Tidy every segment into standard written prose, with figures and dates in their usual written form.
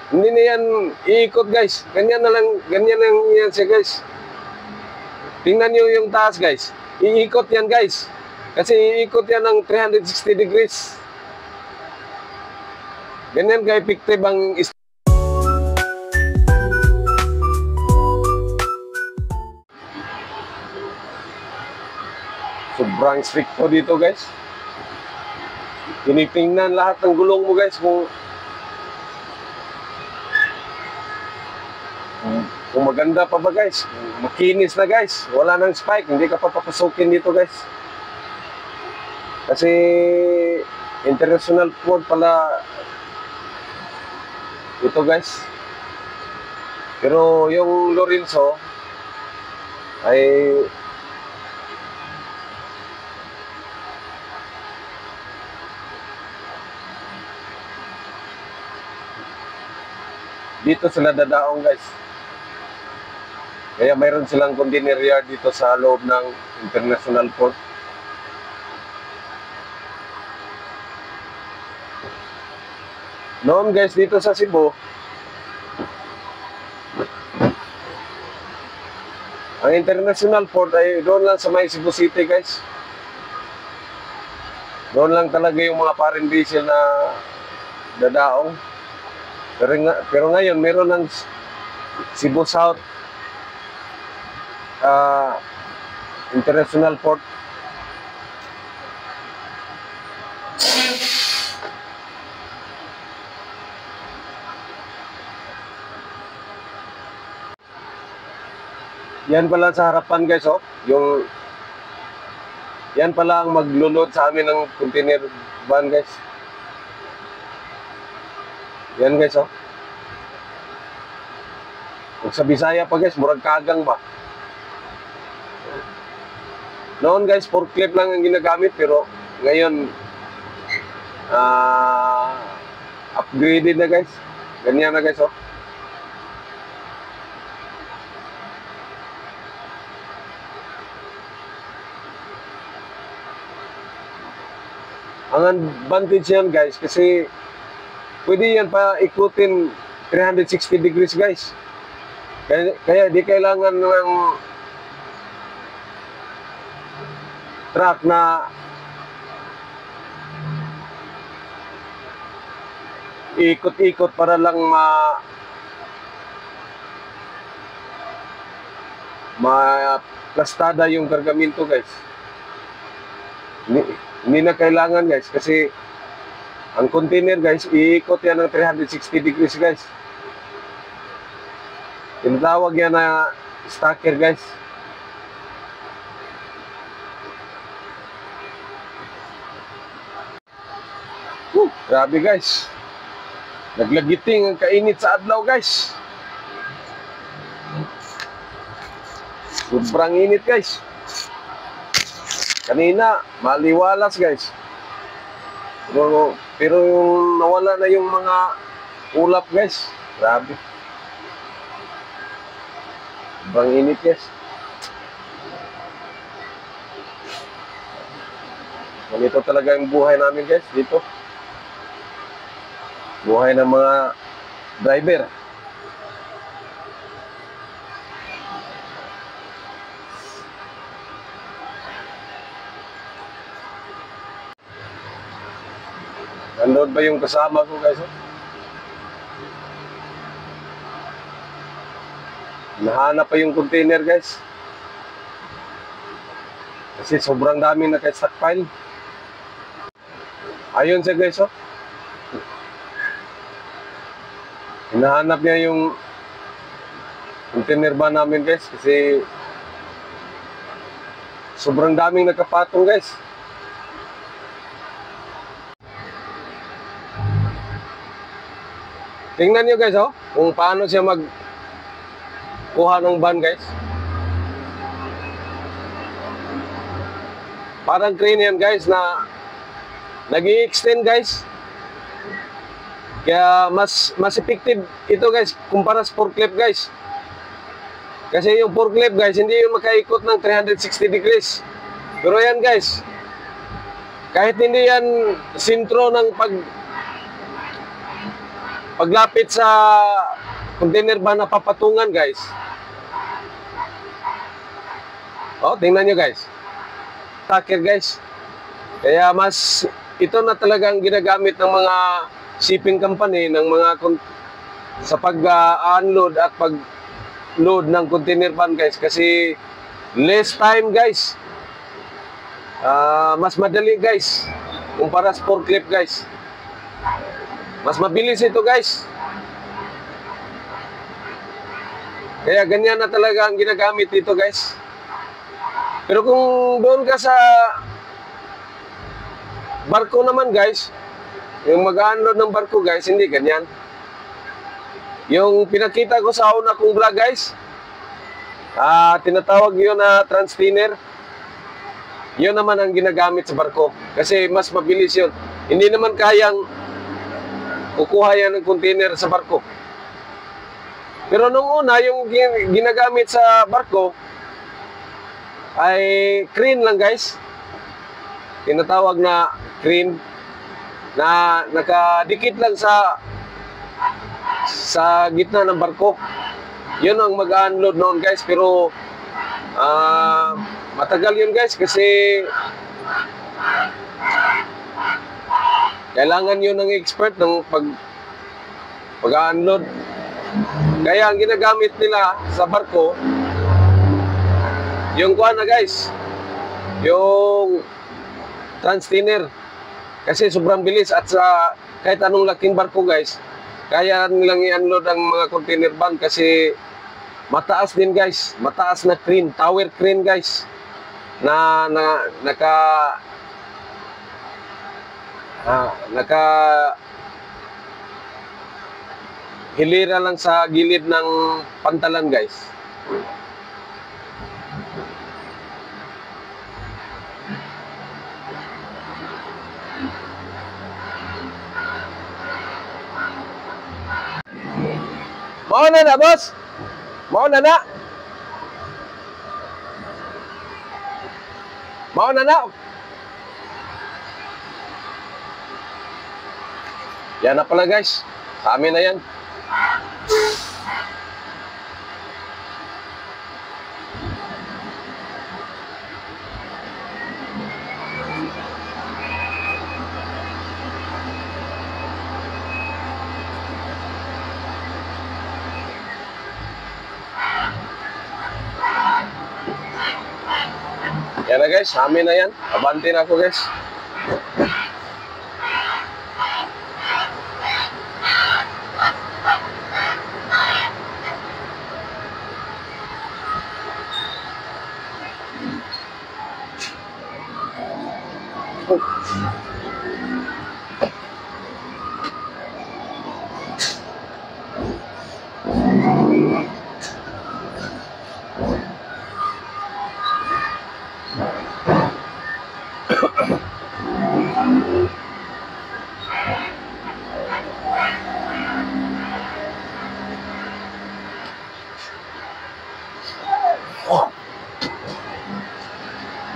Hindi na yan iikot guys. Ganyan lang yan siya guys. Tingnan nyo yung taas guys. Iikot yan guys. Kasi iikot yan ng 360 degrees. Ganyan ka-effective ang sobrang stricto dito guys. Tinitingnan lahat ng gulong mo guys kung maganda pa ba guys, makinis na guys, wala nang spike, hindi ka papapasukin dito guys. Kasi international port pala ito guys. Pero yung Lorenzo ay dito sila dadaong guys. Kaya mayroon silang container yard dito sa loob ng international port. Noon guys, dito sa Cebu, ang international port ay doon lang sa may Cebu City guys. Doon lang talaga yung mga foreign vessel na dadaong. Pero ngayon, meron ng Cebu South International Port. Yan pala sa harapan guys, oh. Yan pala ang maglulod sa amin ng container van guys. Yan guys, oh. Kung sa Bisaya pa guys, murag kagang ba? Noon guys, forklift lang ang ginagamit, pero ngayon upgraded na guys. Ganyan na guys, oh. Ang advantage yan guys, kasi pwede yan pa ikutin 360 degrees guys. Kaya di kailangan ng truck na ikot-ikot para lang plastada yung kargamento guys. Hindi na kailangan guys, kasi ang container guys, iikot yan ng 360 degrees guys. Tinatawag yan na stacker guys. Grabe guys. Naglagiting ang kainit sa adlaw guys. Sobrang init guys. Kanina, maliwalas guys. Pero yung nawala na yung mga ulap guys. Grabe. Sobrang init guys. Ganito talaga yung buhay namin guys dito. Buhay ng mga driver. Nandun ba yung kasama ko guys? Nahanap pa yung container guys. Kasi sobrang dami naka-stockpile. Ayun siya guys, oh. Hinahanap niya yung container ba namin guys, kasi sobrang daming nakapatong guys. Tingnan nyo guys, oh, kung paano siya kuha ng van guys. Parang crane yan guys na nag-i-extend guys. Kaya mas effective ito guys kumpara sa forklift guys. Kasi yung forklift guys, hindi yung makaikot ng 360 degrees. Pero yan guys, kahit hindi yan sintro ng paglapit sa container van na papatungan, guys. Oh, tingnan nyo, guys. Takir, guys. Kaya mas ito na talagang ginagamit ng mga shipping company ng mga sa pag-unload at pag-load ng container van, guys, kasi less time, guys. Mas madali, guys, kumpara sa forklift, guys. Mas mabilis ito, guys. Kaya ganyan na talaga ang ginagamit dito, guys. Pero kung doon ka sa barko naman, guys, yung mag-unload ng barko, guys, hindi ganyan. Yung pinakita ko sa una kong vlog, guys, tinatawag yun na transtinner. Yun naman ang ginagamit sa barko. Kasi mas mabilis yun. Hindi naman kayang kukuha yan ng container sa barko. Pero nung una, yung ginagamit sa barko ay crane lang, guys. Tinatawag na crane na nakadikit lang sa gitna ng barko. Yun ang mag-unload noon, guys. Pero matagal yun, guys, kasi kailangan yun ng expert ng pag-unload. Kaya ang ginagamit nila sa barko yung kuha na, guys, yung transtinner. Kasi sobrang bilis at sa kahit anong laking barko, guys, kaya nilang i-unload ang mga container van kasi mataas din, guys. Mataas na crane, tower crane, guys, na naka hilira lang sa gilid ng pantalan, guys. Mauna na, boss. Mauna na. Mauna na. Yan na pala, guys. Sa amin na yan. Yan na, guys, amin na yan. Abante na ako, guys.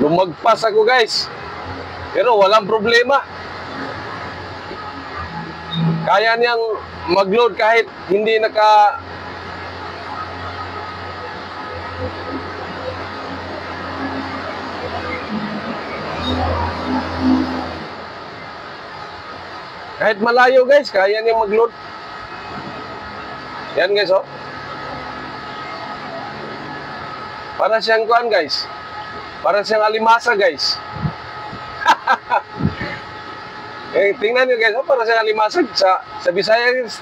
Lumagpas ako, guys. Pero walang problema. Kaya niyang mag-load kahit hindi kahit malayo, guys, kaya niyang mag-load. Yan, guys, oh. Para siyang kuan, guys. Para siyang alimasa, guys. Tingnan nyo, guys, oh, para siyang alimasa. Sa Bisaya, guys,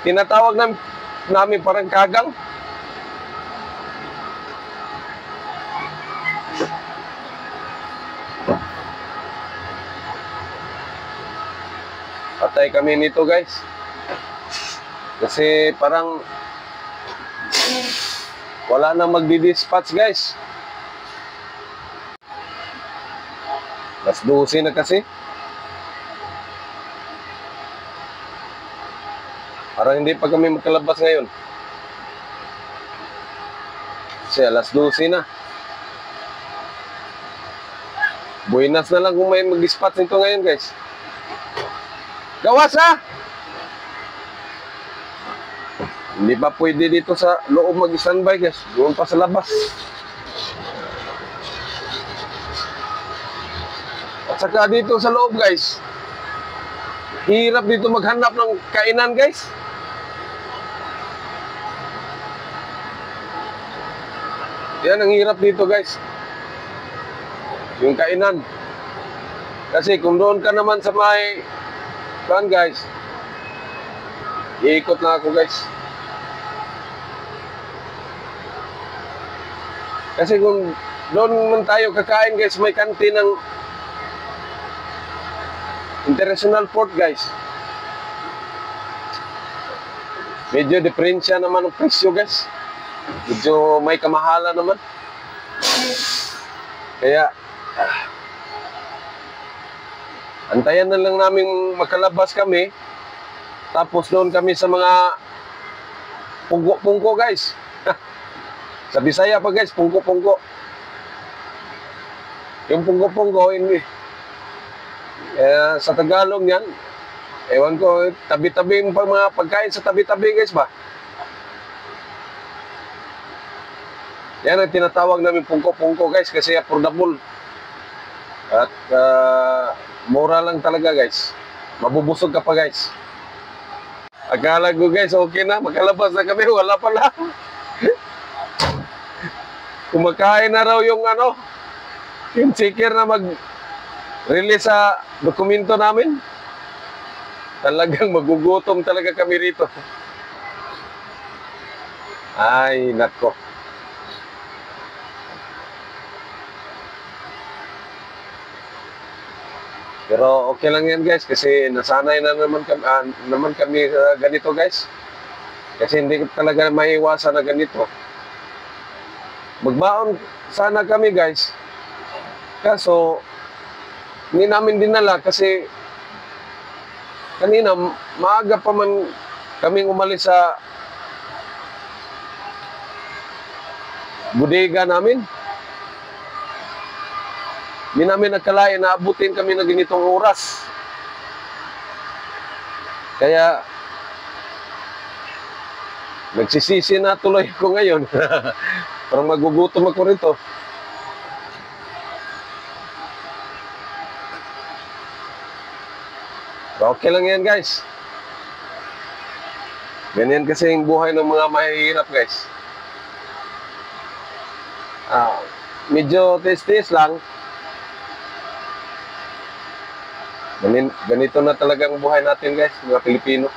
tinatawag namin parang kagang. Patay kami nito, guys. Kasi parang wala nang magdi-dispatch, guys. Alas 12 na kasi. Parang hindi pa kami magkalabas ngayon. Kasi alas 12 na. Buenas na lang kung may mag-dispatch nito ngayon, guys. Gawas, ha? Hindi pa pwede dito sa loob mag-standby guys. Doon pa sa labas. At saka dito sa loob guys, hirap dito maghanap ng kainan guys. Yan ang hirap dito guys. Yung kainan. Kasi kung doon ka naman sa may kan guys, iikot na ako guys. Kasi kung doon man tayo kakain guys, may kantin ng International Port guys. Medyo diferensya naman ang presyo guys. Medyo may kamahala naman. Kaya antayan na lang namin makalabas kami. Tapos doon kami sa mga pungko-pungko guys. Sa Bisaya pa guys, pungko-pungko. Yung pungko-pungko, hindi. Sa Tagalog yan, ewan ko, tabi-tabi yung mga pagkain sa tabi-tabi guys ba? Yan ang tinatawag namin pungko-pungko guys, kasi affordable. At mura lang talaga guys. Mabubusog ka pa guys. Akala ko guys, okay na, makalabas na kami, wala pala. Kumakain na raw yung yung checker na mag-release sa dokumento namin. Talagang magugutom talaga kami rito. Ay, nako. Pero okay lang yan guys, kasi nasanay na naman kami ganito guys. Kasi hindi talaga maiwasan na ganito. Magbaon sana kami guys. Kaso hindi namin dinala kasi kanina maaga pa man kaming umalis sa bodega namin. Hindi namin nagkalain na abutin kami na ganitong oras. Kaya nagsisisi na tuloy ko ngayon. Parang magugutom ako rito. Okay lang yan guys. Ganyan kasi yung buhay ng mga mahihirap guys. Medyo tis-tis lang. Ganito na talagang buhay natin guys, mga Pilipino.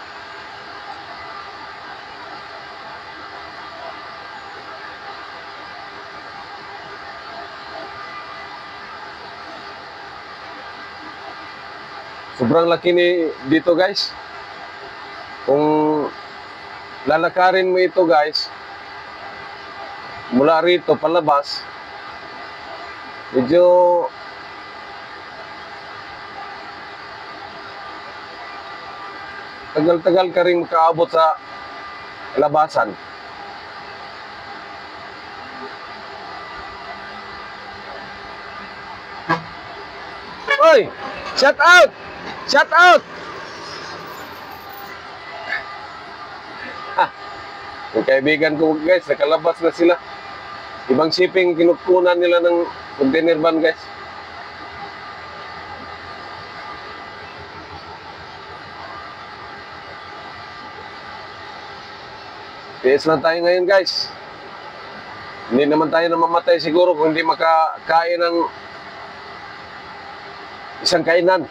Sobrang laki dito guys. Kung lalakarin mo ito guys, mula rito palabas, medyo tagal-tagal ka rin makaabot sa labasan. Oy! Shout out! Shout out! Yung kaibigan ko guys, nakalabas na sila. Ibang shipping, kinukunan nila ng container van guys. Tiis lang tayo ngayon guys. Hindi naman tayo namamatay siguro kung hindi makakain ng isang kainan.